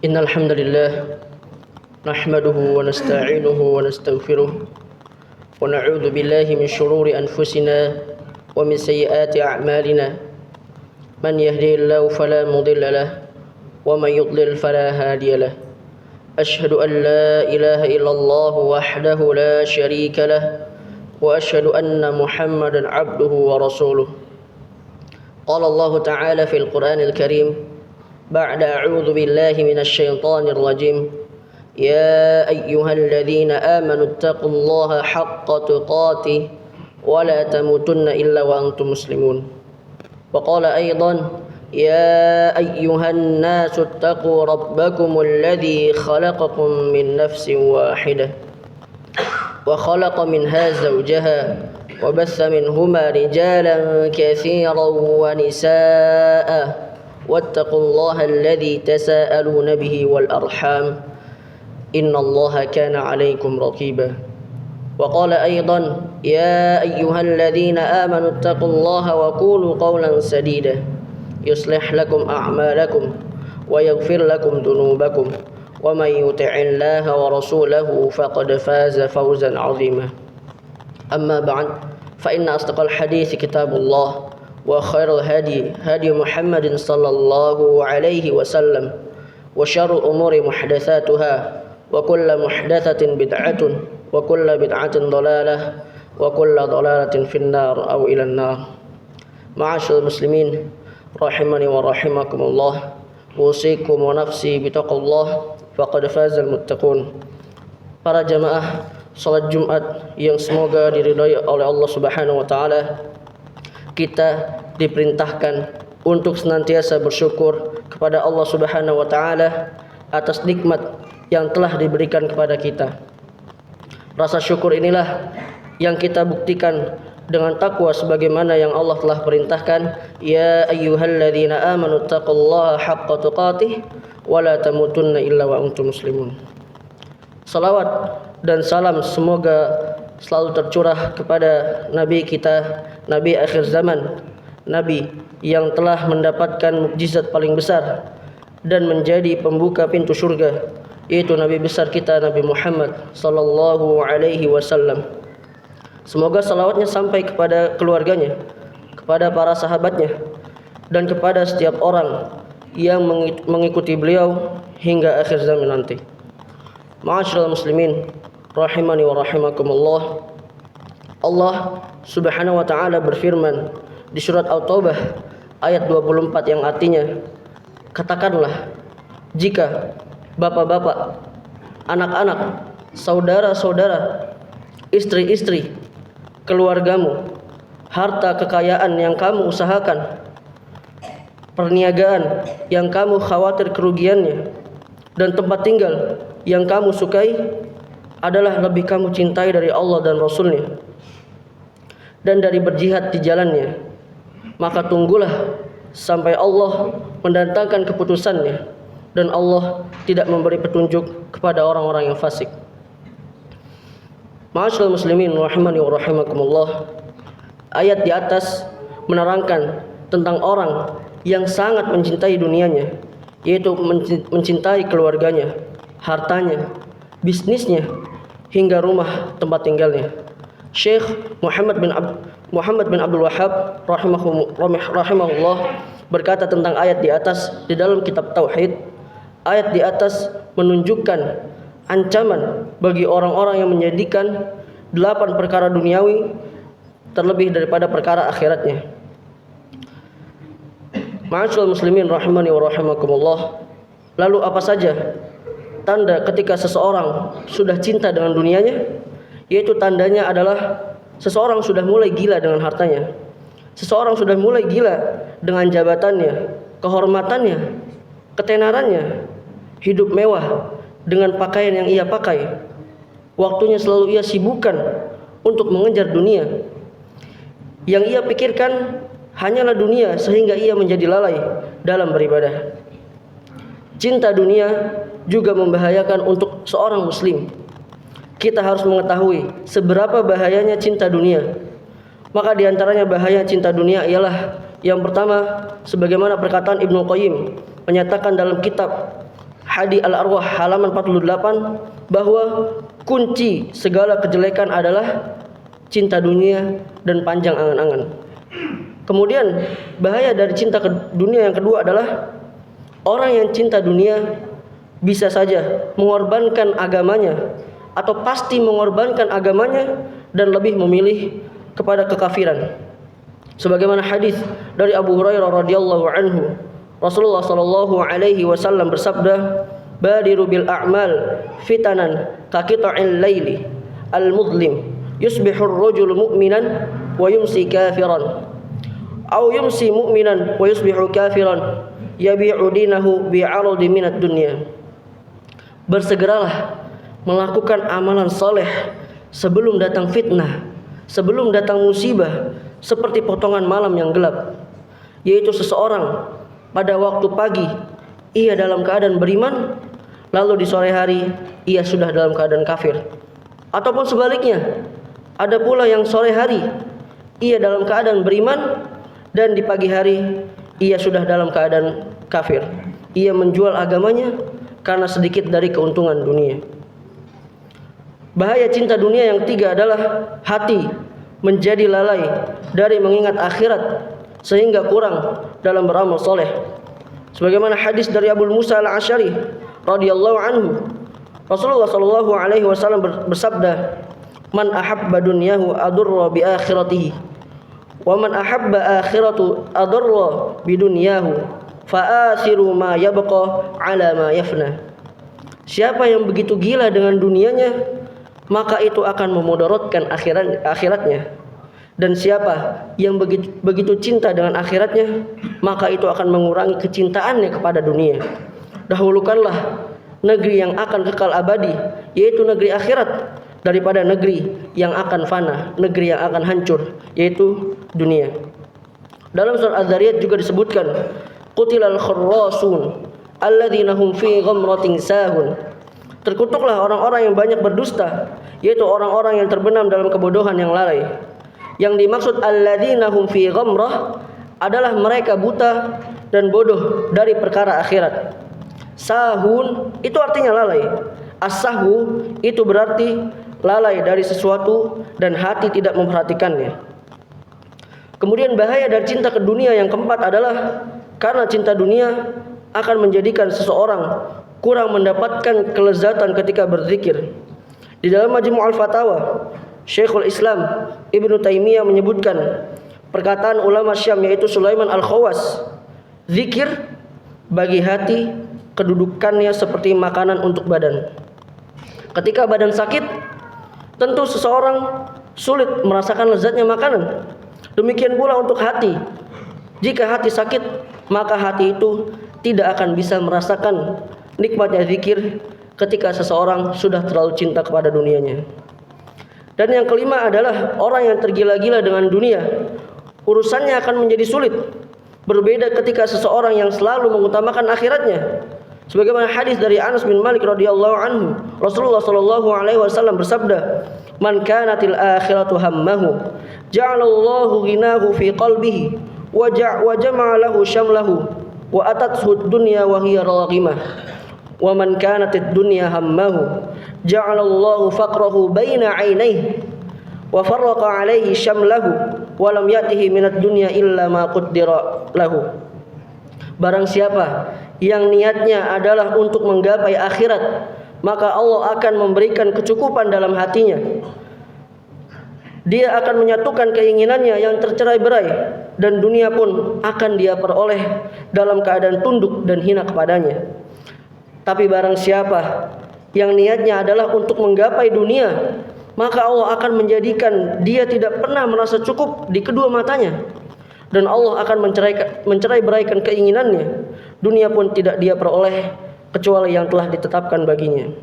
إن الحمد لله نحمده ونستعينه ونستغفره ونعوذ بالله من شرور أنفسنا ومن سيئات أعمالنا من يهدي الله فلا مضل له ومن يضلل فلا هادي له أشهد أن لا إله إلا الله وحده لا شريك له وأشهد أن محمدا عبده ورسوله قال الله تعالى في القرآن الكريم بعد أعوذ بالله من الشيطان الرجيم يا أيها الذين آمنوا اتقوا الله حق تقاته ولا تموتن إلا وأنتم مسلمون وقال أيضا يا أيها الناس اتقوا ربكم الذي خلقكم من نفس واحدة وخلق منها زوجها وبث منهما رجالا كثيرا ونساء واتقوا الله الذي تساءلون به والأرحام إن الله كان عليكم رقيبا وقال أيضا يا أيها الذين آمنوا اتقوا الله وقولوا قولا سديدا يصلح لكم أعمالكم ويغفر لكم ذنوبكم ومن يطع الله ورسوله فقد فاز فوزا عظيما أما بعد فإن أصدق الحديث كتاب الله وخير الهدي هدي محمد صلى الله عليه وسلم وشر الأمور محدثاتها وكل محدثة بدعة وكل بدعة ضلالة وكل ضلالة في النار أو إلى النار. معاشر المسلمين rahimani wa rahimakumullah, usikum wa nafsi bitaqullah faqad fazal muttaqun. Para jamaah salat Jumat yang semoga diridhai oleh Allah Subhanahu wa taala, kita diperintahkan untuk senantiasa bersyukur kepada Allah Subhanahu wa taala atas nikmat yang telah diberikan kepada kita. Rasa syukur inilah yang kita buktikan dengan takwa sebagaimana yang Allah telah perintahkan, ya ayyuhalladzina amanu taqullaha haqqa tuqatih wa la tamutunna illa wa antum muslimun. Salawat dan salam semoga selalu tercurah kepada Nabi kita, Nabi akhir zaman, Nabi yang telah mendapatkan mukjizat paling besar dan menjadi pembuka pintu surga, yaitu Nabi besar kita Nabi Muhammad sallallahu alaihi wasallam. Semoga salawatnya sampai kepada keluarganya, kepada para sahabatnya, dan kepada setiap orang yang mengikuti beliau hingga akhir zaman nanti. Ma'asyiral muslimin rahimani wa rahimakumullah. Allah Subhanahu wa taala berfirman di surat At-Taubah ayat 24 yang artinya, katakanlah jika bapak-bapak, anak-anak, saudara-saudara, istri-istri, keluargamu, harta kekayaan yang kamu usahakan, perniagaan yang kamu khawatir kerugiannya, dan tempat tinggal yang kamu sukai adalah lebih kamu cintai dari Allah dan Rasulnya dan dari berjihad di jalannya, maka tunggulah sampai Allah mendatangkan keputusannya dan Allah tidak memberi petunjuk kepada orang-orang yang fasik. Ma'asyiral muslimin rahimani wa rahimakumullah. Ayat di atas menerangkan tentang orang yang sangat mencintai dunianya, yaitu mencintai keluarganya, hartanya, bisnisnya, hingga rumah tempat tinggalnya. Syekh Muhammad bin Abdul Wahhab rahimahullah berkata tentang ayat di atas di dalam kitab Tauhid. Ayat di atas menunjukkan ancaman bagi orang-orang yang menjadikan 8 perkara duniawi terlebih daripada perkara akhiratnya. Ma'asyiral muslimin rahimani wa rahimakumullah. Lalu apa saja tanda ketika seseorang sudah cinta dengan dunianya? Yaitu tandanya adalah seseorang sudah mulai gila dengan hartanya. Seseorang sudah mulai gila dengan jabatannya, kehormatannya, ketenarannya, hidup mewah dengan pakaian yang ia pakai. Waktunya selalu ia sibukkan untuk mengejar dunia. Yang ia pikirkan hanyalah dunia sehingga ia menjadi lalai dalam beribadah. Cinta dunia juga membahayakan untuk seorang muslim. Kita harus mengetahui seberapa bahayanya cinta dunia. Maka diantaranya bahaya cinta dunia ialah yang pertama, sebagaimana perkataan Ibnu Qayyim menyatakan dalam kitab Hadi Al-Arwah halaman 48 bahwa kunci segala kejelekan adalah cinta dunia dan panjang angan-angan. Kemudian bahaya dari cinta dunia yang kedua adalah orang yang cinta dunia bisa saja mengorbankan agamanya atau pasti mengorbankan agamanya dan lebih memilih kepada kekafiran. Sebagaimana hadis dari Abu Hurairah radhiyallahu anhu, Rasulullah sallallahu alaihi wasallam bersabda, "Badiru bil a'mal fitanan ka qita'il laili al-mudlim yusbihu ar-rajulu mu'minan wa yumsi kafiran aw yumsi mu'minan wa yusbihu kafiran yabi'u dinahu bi'aradi minad dunya." Bersegeralah melakukan amalan soleh sebelum datang fitnah, sebelum datang musibah, seperti potongan malam yang gelap, yaitu seseorang pada waktu pagi ia dalam keadaan beriman, lalu di sore hari ia sudah dalam keadaan kafir. Ataupun sebaliknya, ada pula yang sore hari ia dalam keadaan beriman dan di pagi hari ia sudah dalam keadaan kafir. Ia menjual agamanya karena sedikit dari keuntungan dunia. Bahaya cinta dunia yang tiga adalah hati menjadi lalai dari mengingat akhirat sehingga kurang dalam beramal soleh. Sebagaimana hadis dari Abu Musa Al-Asy'ari radhiyallahu anhu, Rasulullah sallallahu alaihi wasallam bersabda, "Man ahabba dunyahu adurra bi akhiratihi, wa man ahabba akhiratu adurra bi dunyahu, fa athiru ma yabqa ala ma yafna." Siapa yang begitu gila dengan dunianya, maka itu akan memudaratkan akhiratnya. Dan siapa yang begitu cinta dengan akhiratnya, maka itu akan mengurangi kecintaannya kepada dunia. Dahulukanlah negeri yang akan kekal abadi, yaitu negeri akhirat, daripada negeri yang akan fana, negeri yang akan hancur, yaitu dunia. Dalam surah Az-Zariyat juga disebutkan, "Qutilal khurrasun alladzina hum fi ghamratin sahun." Terkutuklah orang-orang yang banyak berdusta, yaitu orang-orang yang terbenam dalam kebodohan yang lalai. Yang dimaksud alladzina hum fi ghamrah adalah mereka buta dan bodoh dari perkara akhirat. Sahun itu artinya lalai. As-sahwu itu berarti lalai dari sesuatu dan hati tidak memperhatikannya. Kemudian bahaya dari cinta ke dunia yang keempat adalah karena cinta dunia akan menjadikan seseorang kurang mendapatkan kelezatan ketika berzikir. Di dalam Majmu' al-Fatawa, Syekhul Islam Ibnu Taimiyah menyebutkan perkataan ulama Syam yaitu Sulaiman al-Khawas, zikir bagi hati kedudukannya seperti makanan untuk badan. Ketika badan sakit, tentu seseorang sulit merasakan lezatnya makanan. Demikian pula untuk hati. Jika hati sakit, maka hati itu tidak akan bisa merasakan nikmatnya zikir ketika seseorang sudah terlalu cinta kepada dunianya. Dan yang kelima adalah orang yang tergila-gila dengan dunia, urusannya akan menjadi sulit. Berbeda ketika seseorang yang selalu mengutamakan akhiratnya. Sebagaimana hadis dari Anas bin Malik radhiyallahu anhu, Rasulullah sallallahu alaihi wasallam bersabda, "Man kanatil akhiratu hammahu, ja'alallahu ghinahu fi qalbihi, wa jama'a lahu syamlahu, wa atathu dunya wa hiya raghimah. Wa man kanatid dunya hammahu, ja'alallahu faqrahu baina 'ainayhi, wa farraqa 'alaihi syamlahu, wa lam ya'tihi minad dunya illa ma qaddara lahu." Barang siapa yang niatnya adalah untuk menggapai akhirat, maka Allah akan memberikan kecukupan dalam hatinya. Dia akan menyatukan keinginannya yang tercerai-berai, dan dunia pun akan dia peroleh dalam keadaan tunduk dan hina kepadanya. Tapi barang siapa yang niatnya adalah untuk menggapai dunia, maka Allah akan menjadikan dia tidak pernah merasa cukup di kedua matanya, dan Allah akan mencerai-beraikan keinginannya. Dunia pun tidak dia peroleh kecuali yang telah ditetapkan baginya.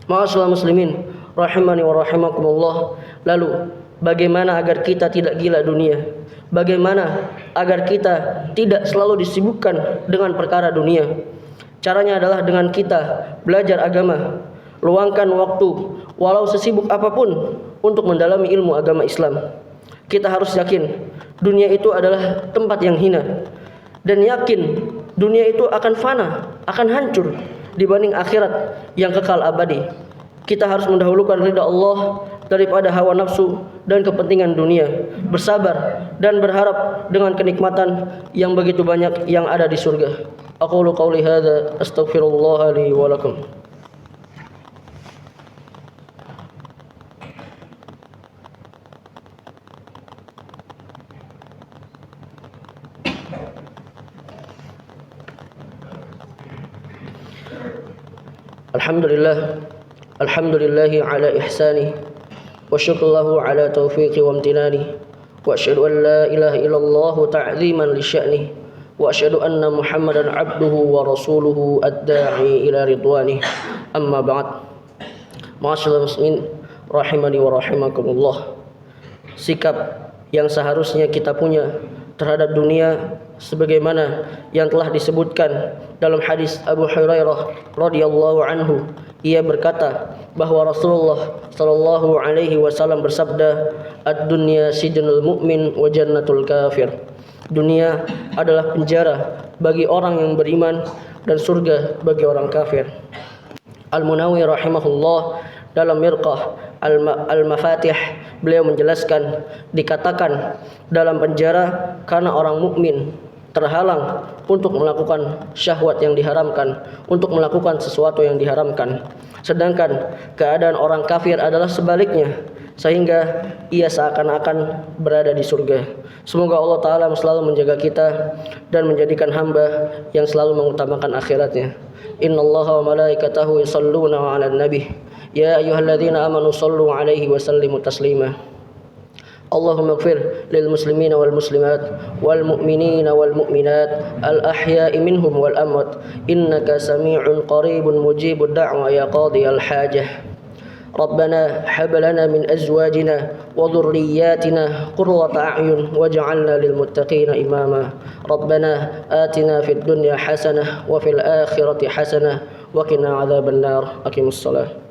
Ma'asyiral muslimin rahimani wa rahimakumullah. Lalu bagaimana agar kita tidak gila dunia? Bagaimana agar kita tidak selalu disibukkan dengan perkara dunia? Caranya adalah dengan kita belajar agama, luangkan waktu walau sesibuk apapun untuk mendalami ilmu agama Islam. Kita harus yakin dunia itu adalah tempat yang hina, dan yakin dunia itu akan fana, akan hancur, dibanding akhirat yang kekal abadi. Kita harus mendahulukan ridha Allah daripada hawa nafsu dan kepentingan dunia. Bersabar dan berharap dengan kenikmatan yang begitu banyak yang ada di surga. Aqulu qauli hadza astaghfirullah li wa lakum. Alhamdulillahi ala ihsani wa syukrullahu ala taufiqi wa amtinani wa asyhadu an la ilaha illallah ta'ziman li sya'ni wa asyhadu anna Muhammadan abduhu wa rasuluhu ad-da'i ila ridwani. Amma ba'd. Ma'asyiral muslimin rahimani wa rahimakumullah. Sikap yang seharusnya kita punya terhadap dunia sebagaimana yang telah disebutkan dalam hadis Abu Hurairah radhiyallahu anhu. Ia berkata bahwa Rasulullah sallallahu alaihi wasallam bersabda, "Ad-dunya sijnul mu'min wa jannatul kafir." Dunia adalah penjara bagi orang yang beriman dan surga bagi orang kafir. Al-Munawi rahimahullah dalam Mirqah Al-Mafatih beliau menjelaskan, dikatakan dalam penjara karena orang mukmin terhalang untuk melakukan syahwat yang diharamkan, untuk melakukan sesuatu yang diharamkan. Sedangkan keadaan orang kafir adalah sebaliknya, sehingga ia seakan-akan berada di surga. Semoga Allah Ta'ala selalu menjaga kita dan menjadikan hamba yang selalu mengutamakan akhiratnya. Innallaha wa malaikatahu yusalluna 'alan nabi. Ya ayyuhalladzina amanu sallu 'alaihi wa sallimu taslima. Allahumma ighfir lil muslimina wal muslimat wal mu'minina wal mu'minat al ahya'i minhum wal amwat innaka sami'un qaribun mujibud da'wa ya qadiyal hajah. Rabbana hab lana min azwajina wa dhurriyyatina qurrata a'yun waj'alna lil muttaqina imama. Rabbana atina fid dunya hasanah wa fil akhirati hasanah wa qina adzabannar. Aqimus shalah.